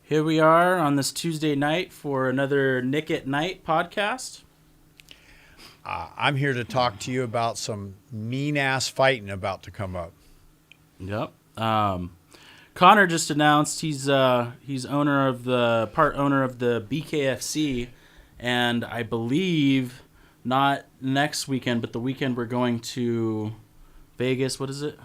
Here we are on this Tuesday night for another Nick at Night podcast. I'm here to talk to you about some mean-ass fighting about to come up. Yep. Conor just announced he's owner of the BKFC, and I believe not next weekend, but the weekend we're going to Vegas. What is it?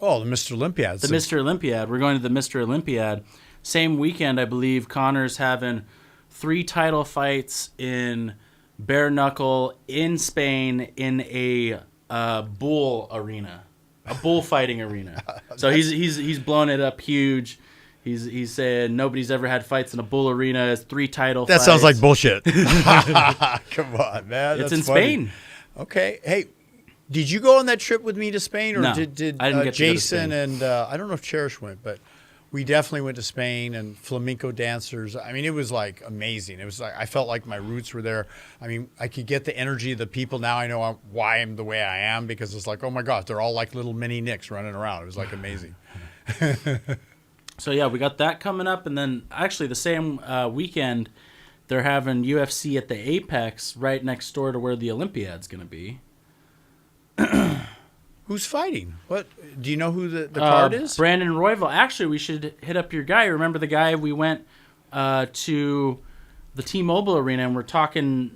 Oh, the Mr. Olympiad. The Mr. Olympiad. We're going to the Mr. Olympiad. Same weekend, I believe, Conor's having 3 title fights in bare knuckle in Spain in a bull arena, a bullfighting arena. So he's blown it up huge. He's saying nobody's ever had fights in a bull arena. It's 3 title fights. That sounds like bullshit. Come on, man. It's That's in funny. Spain. Okay. Hey, did you go on that trip with me to Spain, or No, did I didn't get to go to Jason Spain. and I don't know if Cherish went, but we definitely went to Spain, and flamenco dancers. I mean, it was like amazing. It was like I felt like my roots were there. I mean, I could get the energy of the people. Now I know why I'm the way I am, because it's like, oh my gosh, they're all like little mini Nicks running around. It was like amazing. So yeah, we got that coming up, and then actually the same weekend they're having UFC at the Apex right next door to where the Olympiad's going to be. Who's fighting? What do you know who the card is? Brandon Royval. Actually, we should hit up your guy. Remember the guy we went to the T-Mobile Arena and we're talking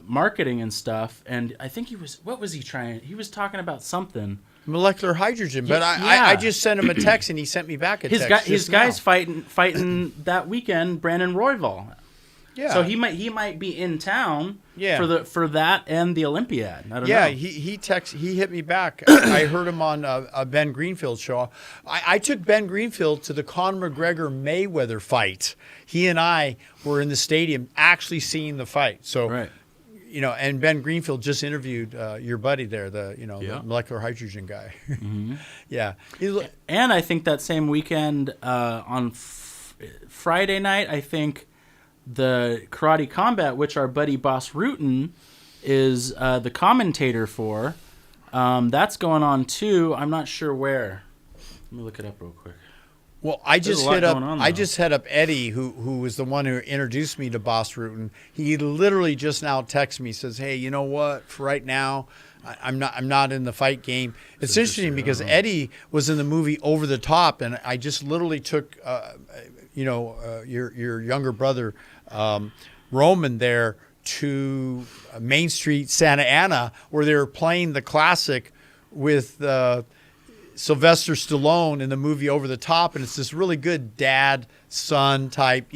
marketing and stuff. And I think what was he trying? He was talking about something. Molecular hydrogen. But Yeah. I just sent him a text and he sent me back a text. His guy's fighting that weekend. Brandon Royval. Yeah. So he might be in town. Yeah. For that and the Olympiad. I don't know. Yeah, he hit me back. I heard him on a Ben Greenfield show. I took Ben Greenfield to the Conor McGregor Mayweather fight. He and I were in the stadium actually seeing the fight. So, Right. And Ben Greenfield just interviewed your buddy there, the Yeah. molecular hydrogen guy. Mm-hmm. Yeah. And I think that same weekend on Friday night, I think the Karate Combat, which our buddy Boss Rutan is the commentator for, that's going on too. I'm not sure where. Let me look it up real quick. Well, I There's just a lot hit up. going on, I though. just hit up Eddie, who was the one who introduced me to Boss Rutan. He literally just now texted me, says, "Hey, you know what? For right now, I'm not in the fight game." It's interesting because Eddie was in the movie Over the Top, and I just literally took, your younger brother, Roman there to Main Street, Santa Ana, where they were playing the classic with Sylvester Stallone in the movie Over the Top, and it's this really good dad-son type,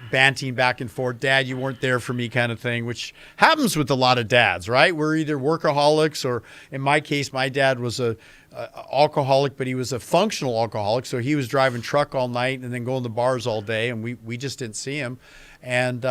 banting back and forth, "Dad, you weren't there for me" kind of thing, which happens with a lot of dads, right? We're either workaholics, or in my case, my dad was a alcoholic, but he was a functional alcoholic, so he was driving truck all night and then going to bars all day, and we just didn't see him. And,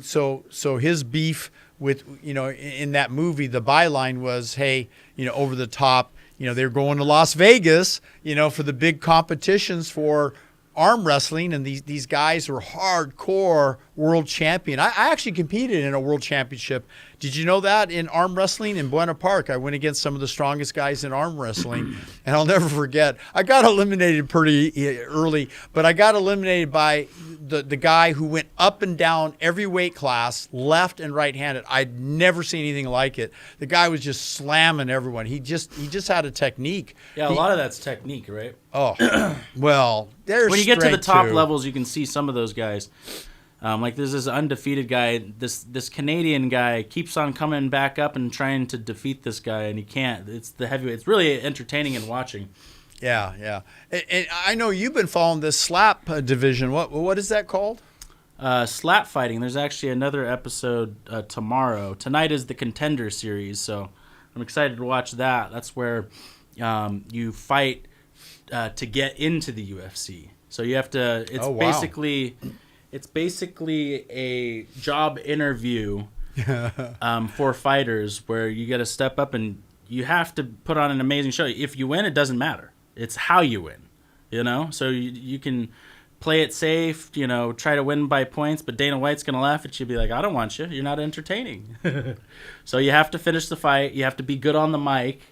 so his beef with, in that movie, the byline was, hey, Over the Top, they're going to Las Vegas, for the big competitions for arm wrestling, and these guys were hardcore world champion. I actually competed in a world championship. Did you know that, in arm wrestling in Buena Park? I went against some of the strongest guys in arm wrestling, and I'll never forget. I got eliminated pretty early, but I got eliminated by the guy who went up and down every weight class, left and right-handed. I'd never seen anything like it. The guy was just slamming everyone. He just had a technique. Yeah, a lot of that's technique, right? Oh, well, there's When you get to the top too. levels, you can see some of those guys. Like there's this undefeated guy, this Canadian guy keeps on coming back up and trying to defeat this guy, and he can't. It's the heavyweight. It's really entertaining and watching. Yeah. And I know you've been following this slap division. What is that called? Slap fighting. There's actually another episode tomorrow. Tonight is the Contender series, so I'm excited to watch that. That's where you fight to get into the UFC. So you have to. It's basically a job interview for fighters where you got to step up and you have to put on an amazing show. If you win, it doesn't matter. It's how you win, So you can play it safe, try to win by points, but Dana White's going to laugh at you and be like, "I don't want you. You're not entertaining." So you have to finish the fight. You have to be good on the mic,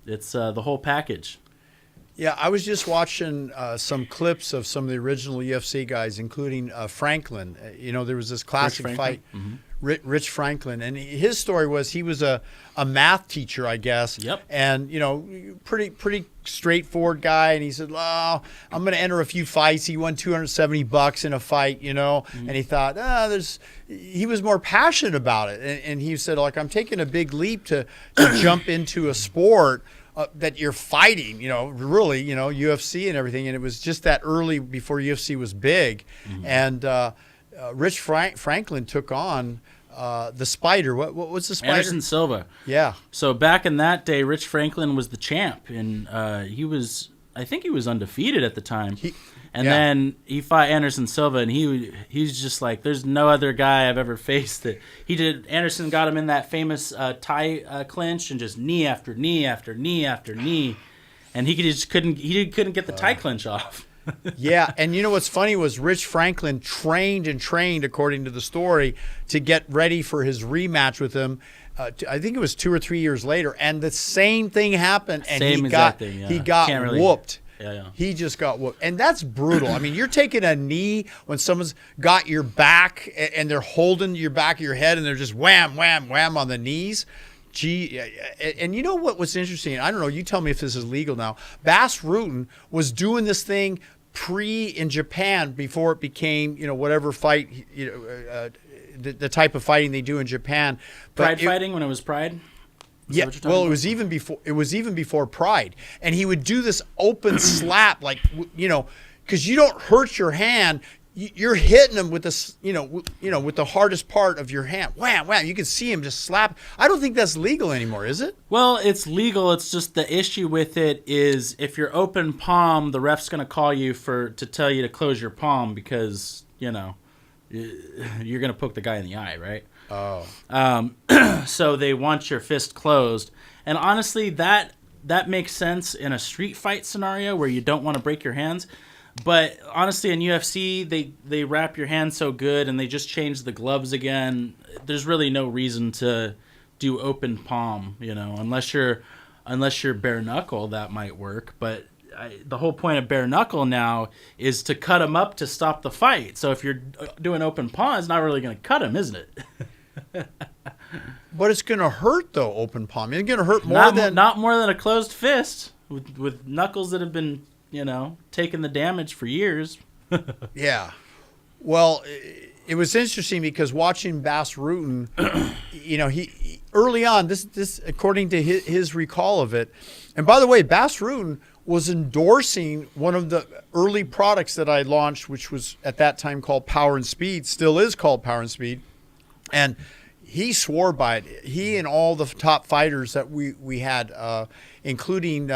It's the whole package. Yeah, I was just watching some clips of some of the original UFC guys, including Franklin. There was this classic fight, Rich Franklin, and his story was he was a math teacher, I guess. Yep. And pretty straightforward guy. And he said, "Oh, I'm going to enter a few fights." He won $270 in a fight, and he thought, he was more passionate about it, and he said, like, I'm taking a big leap to jump into a sport that you're fighting, really, UFC and everything. And it was just that early before UFC was big. And Rich Franklin took on the Spider. What was the Spider? Anderson Silva. Yeah. So back in that day, Rich Franklin was the champ, and I think he was undefeated at the time. Then he fought Anderson Silva, and he's just like, there's no other guy I've ever faced that he did. Anderson got him in that famous tie clinch, and just knee after knee after knee after knee, and he couldn't get the tie clinch off. Yeah, and what's funny was Rich Franklin trained, according to the story, to get ready for his rematch with him. I think it was 2 or 3 years later, and the same thing happened, and he got whooped. Yeah. He just got whooped. And that's brutal. I mean, you're taking a knee when someone's got your back and they're holding your back of your head and they're just wham, wham, wham on the knees. Gee, and you know what was interesting? I don't know. You tell me if this is legal now. Bas Rutten was doing this thing in Japan before it became, whatever fight, the type of fighting they do in Japan. But fighting when it was Pride? Yeah, well, it was even before Pride, and he would do this open slap, like because you don't hurt your hand, you're hitting him with this, with the hardest part of your hand. Wham, wham! You can see him just slap. I don't think that's legal anymore, is it? Well, it's legal. It's just the issue with it is if you're open palm, the ref's going to call you to tell you to close your palm because you're going to poke the guy in the eye, right? Oh. So they want your fist closed. And honestly, that makes sense in a street fight scenario where you don't want to break your hands. But honestly, in UFC, they wrap your hands so good and they just change the gloves again. There's really no reason to do open palm, unless you're bare knuckle, that might work. But the whole point of bare knuckle now is to cut him up to stop the fight. So if you're doing open palm, it's not really going to cut him, isn't it? But it's going to hurt, though, open palm. It's going to hurt not more than a closed fist with knuckles that have been, taking the damage for years. Yeah. Well, it was interesting because watching Bas Rutten, he early on, this according to his recall of it, and by the way, Bas Rutten was endorsing one of the early products that I launched, which was at that time called Power and Speed, still is called Power and Speed. And he swore by it. He and all the top fighters that we had, including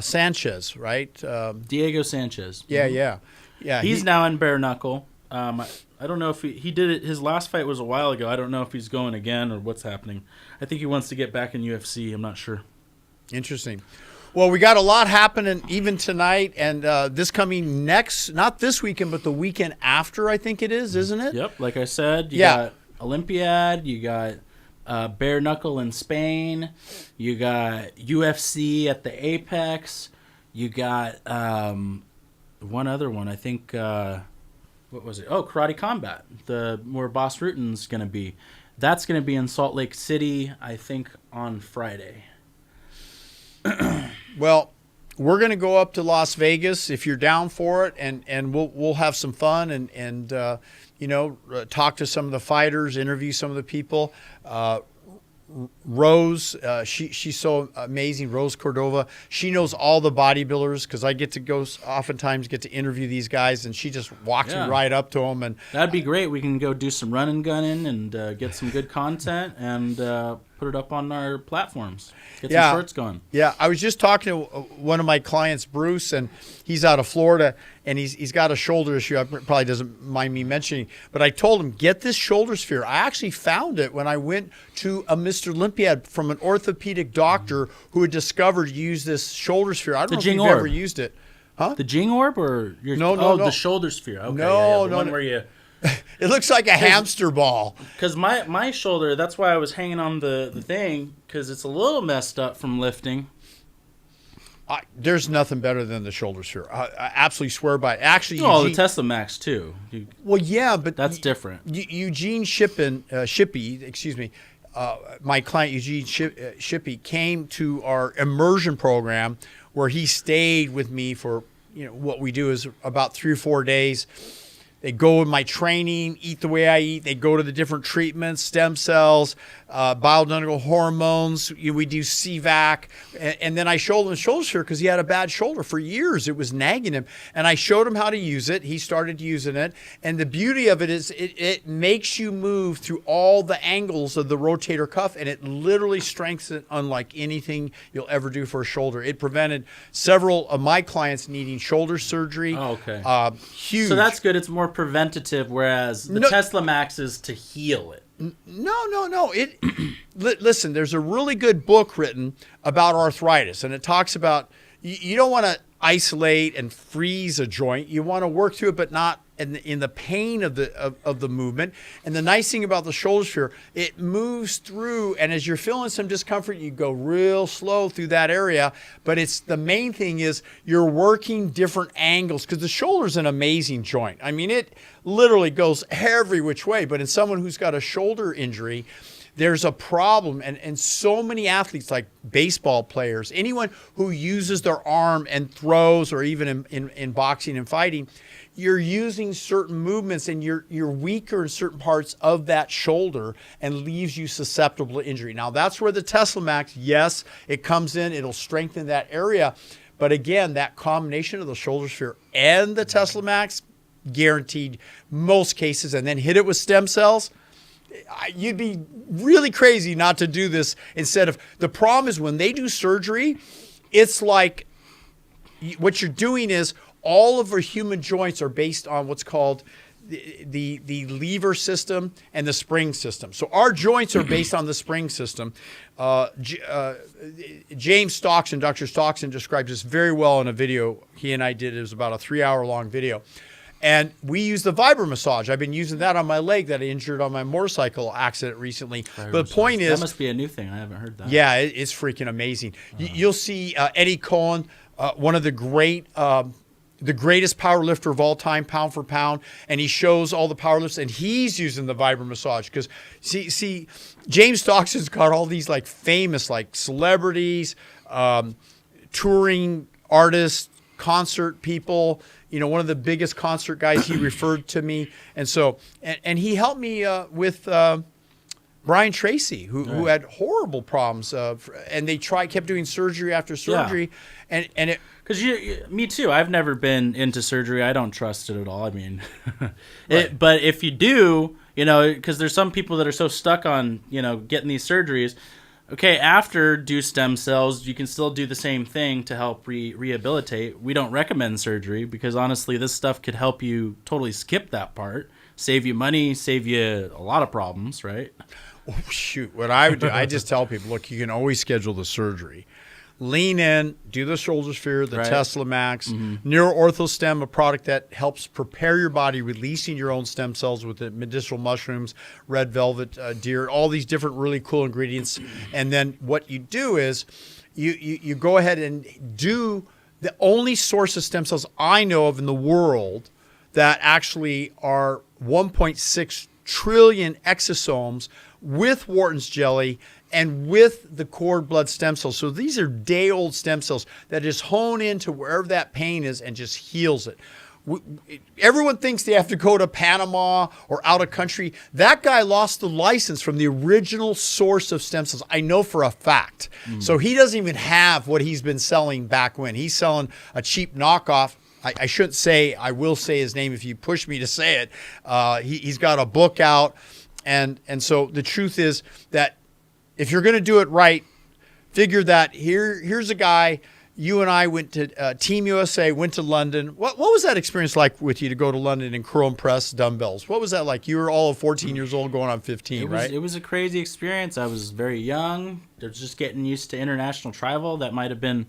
Sanchez, right? Diego Sanchez. Yeah. He's now in bare knuckle. I don't know if he did it. His last fight was a while ago. I don't know if he's going again or what's happening. I think he wants to get back in UFC. I'm not sure. Interesting. Well, we got a lot happening even tonight and this coming not this weekend, but the weekend after, I think it is, isn't it? Yep. Like I said, you got Olympiad, you got bare knuckle in Spain, you got UFC at the Apex, you got one other one, I think, what was it? Oh, Karate Combat, where Bas Rutten's going to be. That's going to be in Salt Lake City, I think, on Friday. Well, we're going to go up to Las Vegas if you're down for it, and we'll have some fun and talk to some of the fighters, interview some of the people. Rose, she's so amazing. Rose Cordova, she knows all the bodybuilders because I oftentimes get to interview these guys, and she just walks me right up to them. And that'd be great. We can go do some run and gunning and get some good content and put it up on our platforms. Get some shorts going. Yeah, I was just talking to one of my clients, Bruce, and he's out of Florida, and he's got a shoulder issue. I probably doesn't mind me mentioning, but I told him, get this shoulder sphere. I actually found it when I went to a Mr. Olympiad from an orthopedic doctor who had discovered use this shoulder sphere. I don't know if you've ever used it. Huh? The Jing Orb or no. The shoulder sphere. Okay, no, the one where you. It looks like a hamster ball. Because my shoulder, that's why I was hanging on the thing, because it's a little messed up from lifting. There's nothing better than the shoulder sphere. I absolutely swear by it. Actually, Oh, the Tesla Max too. Well, yeah, but that's different. Eugene Shippey, excuse me, my client Eugene Shippey came to our immersion program where he stayed with me for, what we do is about 3 or 4 days. They go in my training, eat the way I eat. They go to the different treatments, stem cells, bioidentical hormones. We do CVAC. And then I showed him the shoulder sphere because he had a bad shoulder for years. It was nagging him. And I showed him how to use it. He started using it. And the beauty of it is it makes you move through all the angles of the rotator cuff, and it literally strengthens it unlike anything you'll ever do for a shoulder. It prevented several of my clients needing shoulder surgery. Oh, okay. Huge. So that's good. It's more preventative, whereas the Tesla Max is to heal it. No. Listen, there's a really good book written about arthritis, and it talks about you don't want to isolate and freeze a joint. You want to work through it, but not in the pain of the movement. And the nice thing about the shoulder sphere, it moves through, and as you're feeling some discomfort, you go real slow through that area. But the main thing is you're working different angles, because the shoulder's an amazing joint. I mean, it literally goes every which way. But in someone who's got a shoulder injury, there's a problem, and so many athletes, like baseball players, anyone who uses their arm and throws, or even in boxing and fighting, you're using certain movements, and you're weaker in certain parts of that shoulder, and leaves you susceptible to injury. Now, that's where the Tesla Max, yes, it comes in, it'll strengthen that area. But again, that combination of the shoulder sphere and the Tesla Max, guaranteed most cases, and then hit it with stem cells. You'd be really crazy not to do this instead of. The problem is when they do surgery, it's like what you're doing is all of our human joints are based on what's called the lever system and the spring system. So our joints are based on the spring system. James Stockton, Dr. Stockton, describes this very well in a video he and I did. It was about a 3-hour-long video. And we use the vibra massage. I've been using that on my leg that I injured on my motorcycle accident recently. But the point is, that must be a new thing. I haven't heard that. Yeah, it's freaking amazing. You'll see Eddie Cohen, one of the greatest power lifter of all time, pound for pound, and he shows all the power lifts, and he's using the vibra massage because see, James Stockton's got all these like famous like celebrities, touring artists, concert people. One of the biggest concert guys, he referred to me. And so, and he helped me with Brian Tracy, who had horrible problems. And they kept doing surgery after surgery. Yeah. And it. Because me too. I've never been into surgery. I don't trust it at all. I mean, right. But if you do, because there's some people that are so stuck on, getting these surgeries. Okay, after do stem cells, you can still do the same thing to help rehabilitate. We don't recommend surgery because honestly, this stuff could help you totally skip that part, save you money, save you a lot of problems, right? Oh, shoot, what I would do, I just tell people, look, you can always schedule the surgery. Lean in, do the shoulder sphere, the right. Tesla Max, NeuroOrthoStem, a product that helps prepare your body, releasing your own stem cells with the medicinal mushrooms, red velvet, deer, all these different really cool ingredients. And then what you do is you go ahead and do the only source of stem cells I know of in the world that actually are 1.6 trillion exosomes with Wharton's jelly and with the cord blood stem cells. So these are day-old stem cells that just hone into wherever that pain is and just heals it. Everyone thinks they have to go to Panama or out of country. That guy lost the license from the original source of stem cells. I know for a fact. So he doesn't even have what he's been selling back when. He's selling a cheap knockoff. I shouldn't say, I will say his name if you push me to say it. He's got a book out. And so the truth is that if you're going to do it right, figure that here's a guy. You and I went to Team USA, went to London. What was that experience like with you to go to London and curl and press dumbbells? What was that like? You were all of 14 years old going on 15, right? It was a crazy experience. I was very young. I was just getting used to international travel. That might have been,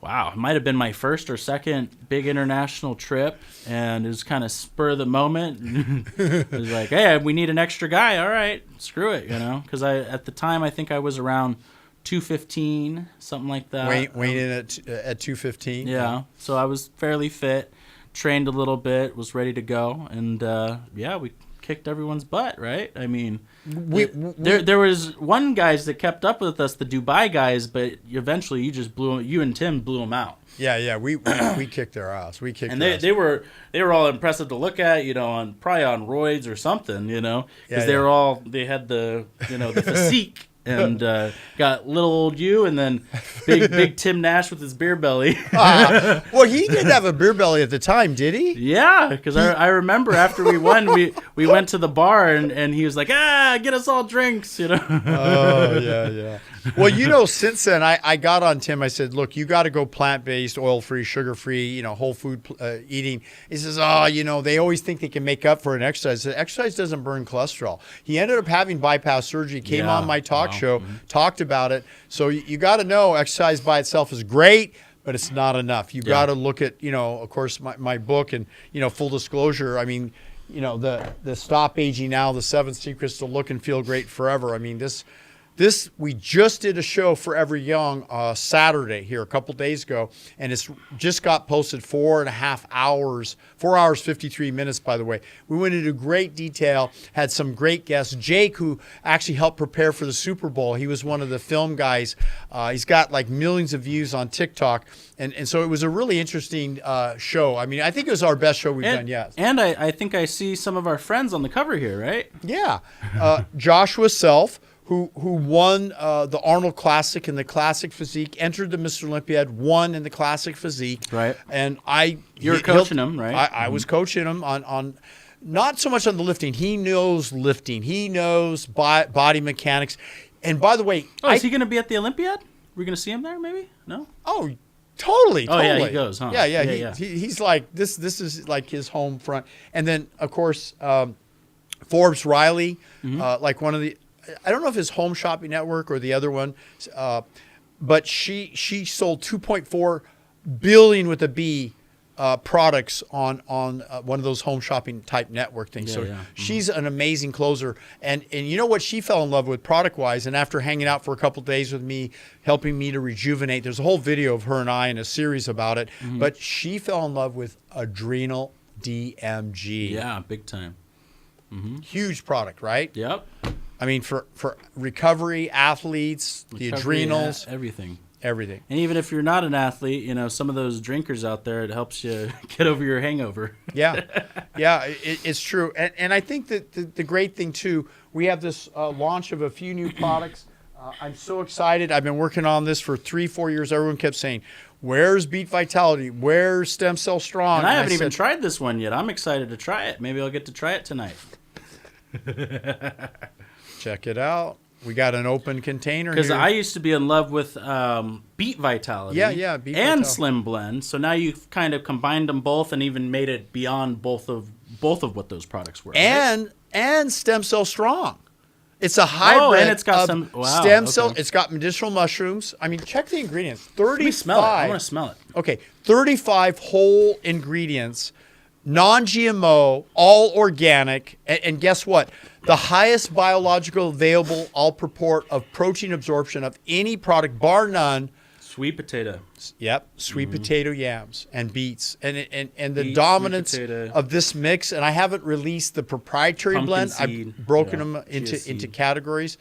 it might have been my first or second big international trip. And it was kind of spur of the moment. It was like, hey, we need an extra guy. All right, screw it, Because at the time, I think I was around 215, something like that. Weighing in at 215. Yeah. So I was fairly fit, trained a little bit, was ready to go, and we kicked everyone's butt, right? I mean, there was one guys that kept up with us, the Dubai guys, but eventually you and Tim blew them out. Yeah, we kicked their ass. They were all impressive to look at, probably on roids or something, because they had the the physique. And got little old you, and then big Tim Nash with his beer belly. Well, he didn't have a beer belly at the time, did he? Yeah, because I remember after we won, we went to the bar, and he was like, get us all drinks, Oh, yeah. Well, since then, I got on Tim. I said, look, you got to go plant-based, oil-free, sugar-free, whole food eating. He says, they always think they can make up for an exercise. I said, exercise doesn't burn cholesterol. He ended up having bypass surgery, came on my talk show, talked about it. So you got to know exercise by itself is great, but it's not enough. You got to look at, of course, my book and, full disclosure. I mean, the Stop Aging Now, the 7 Secrets to Look and Feel Great Forever. I mean, this we just did a show Forever Young Saturday here a couple days ago, and it's just got posted 4.5 hours, 4 hours 53 minutes, by the way. We went into great detail, had some great guests. Jake, who actually helped prepare for the Super Bowl, he was one of the film guys. He's got like millions of views on TikTok, and so it was a really interesting show. I mean, I think it was our best show we've done yet. And I think I see some of our friends on the cover here, right? Yeah. Joshua Self, who won the Arnold Classic in the Classic Physique, entered the Mr. Olympiad, won in the Classic Physique. Right. And You're coaching him, right? I was coaching him on not so much on the lifting. He knows lifting. He knows body mechanics. And by the way... is he going to be at the Olympiad? We're going to see him there, maybe? No? Oh, totally. Oh, yeah, he goes, huh? Yeah. He's like, this is like his home front. And then, of course, Forbes Riley, like one of the... I don't know if it's Home Shopping Network or the other one, but she sold 2.4 billion with a B products on one of those home shopping type network things. She's an amazing closer, and you know what she fell in love with product wise. And after hanging out for a couple of days with me, helping me to rejuvenate, there's a whole video of her and I in a series about it. But she fell in love with Adrenal DMG. Yeah, big time. Huge product, right? Yep. I mean, for recovery, athletes, the adrenals. Everything. And even if you're not an athlete, some of those drinkers out there, it helps you get over your hangover. Yeah, it's true. And I think that the great thing, too, we have this launch of a few new products. I'm so excited. I've been working on this for 3-4 years. Everyone kept saying, where's Beat Vitality? Where's Stem Cell Strong? And I haven't even tried this one yet. I'm excited to try it. Maybe I'll get to try it tonight. Check it out. We got an open container here. Because I used to be in love with Beat Vitality. Yeah, Beat and Vitality. Slim Blend. So now you've kind of combined them both and even made it beyond both of what those products were. And Stem Cell Strong. It's a hybrid and it's got of stem cell. It's got medicinal mushrooms. I mean, check the ingredients. 35. Let me smell it. I want to smell it. Okay, 35 whole ingredients, non-GMO, all organic, and guess what? The highest biological available all purport of protein absorption of any product, bar none. Sweet potato. Yep, sweet potato yams and beets, and the dominance of this mix. And I haven't released the proprietary Pumpkin blend. seed. I've broken them into categories.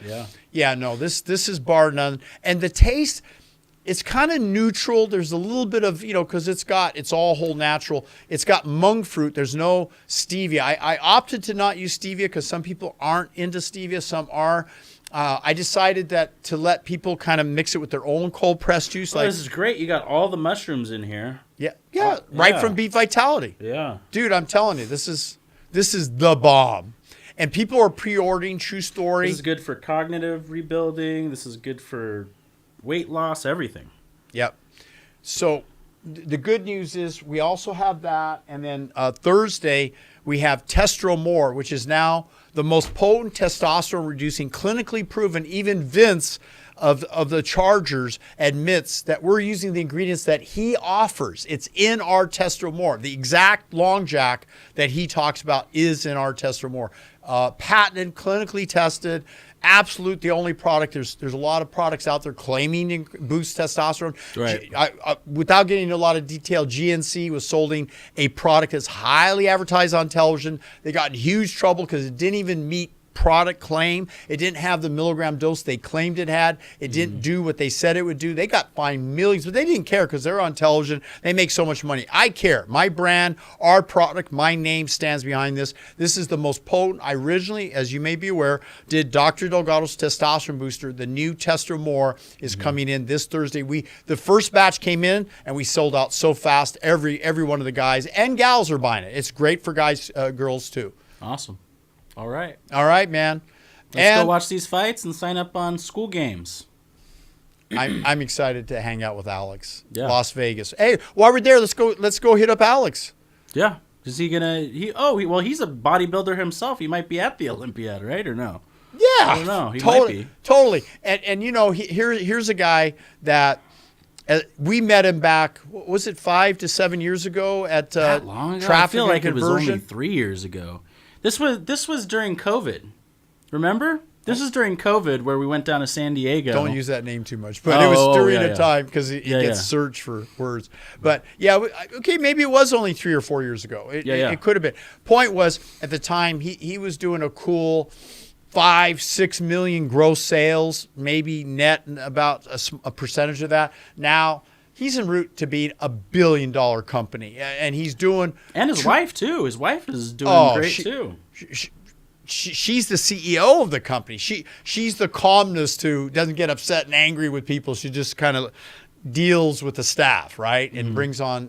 Yeah. No, this is bar none, and the taste. It's kind of neutral. There's a little bit of, because it's all whole natural. It's got monk fruit. There's no stevia. I opted to not use stevia because some people aren't into stevia. Some are. I decided that to let people kind of mix it with their own cold pressed juice. This is great. You got all the mushrooms in here. Yeah, right from Beat Vitality. Yeah. Dude, I'm telling you, this is the bomb. And people are pre-ordering. True story. This is good for cognitive rebuilding. This is good for weight loss, everything. Yep. So the good news is we also have that. And then Thursday, we have Testro More, which is now the most potent testosterone reducing, clinically proven. Even Vince of the Chargers admits that we're using the ingredients that he offers. It's in our Testro More. The exact long jack that he talks about is in our Testro More. Patented, clinically tested, absolute the only product. There's a lot of products out there claiming to boost testosterone. Right. Without getting into a lot of detail, GNC was holding a product that's highly advertised on television. They got in huge trouble because it didn't even meet product claim. It didn't have the milligram dose they claimed it had. It didn't do what they said it would do. They got fined millions, but they didn't care because they're on television. They make so much money. I care. My brand, our product, my name stands behind this. This is the most potent. I originally, as you may be aware, did Dr. Delgado's testosterone booster. The new Tester More is coming in this Thursday. The first batch came in and we sold out so fast. Every one of the guys and gals are buying it. It's great for guys, girls too. Awesome. All right, man. Let's go watch these fights and sign up on School Games. I'm excited to hang out with Alex. Yeah. Las Vegas. Hey, while we're there, let's go hit up Alex. Yeah. Is he gonna? He's a bodybuilder himself. He might be at the Olympiad, right? Or no? Yeah. I don't know. He might be. Totally. And here's a guy that we met him back. What was it, 5 to 7 years ago at that long ago? Traffic I feel like and it was Conversion? only 3 years ago. This was during COVID. Remember? This is during COVID where we went down to San Diego. Don't use that name too much, but it was during a time because it gets searched for words. But okay, maybe it was only 3 or 4 years ago. It could have been. Point was, at the time, he was doing a cool 5-6 million gross sales, maybe net about a percentage of that. Now he's en route to being $1 billion company, and he's doing. And his wife too. His wife is doing great too. She's the CEO of the company. She's the calmness who doesn't get upset and angry with people. She just kind of deals with the staff, right? And brings on,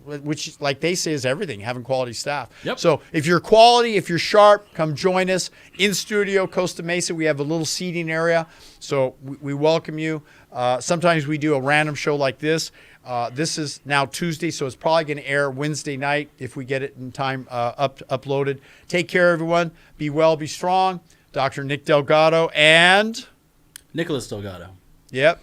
which, like they say, is everything, having quality staff. Yep. So if you're quality, if you're sharp, come join us in studio, Costa Mesa. We have a little seating area. So we welcome you. Sometimes we do a random show like this. This is now Tuesday, so it's probably going to air Wednesday night if we get it in time uploaded. Take care, everyone. Be well, be strong. Dr. Nick Delgado and Nicholas Delgado. Yep.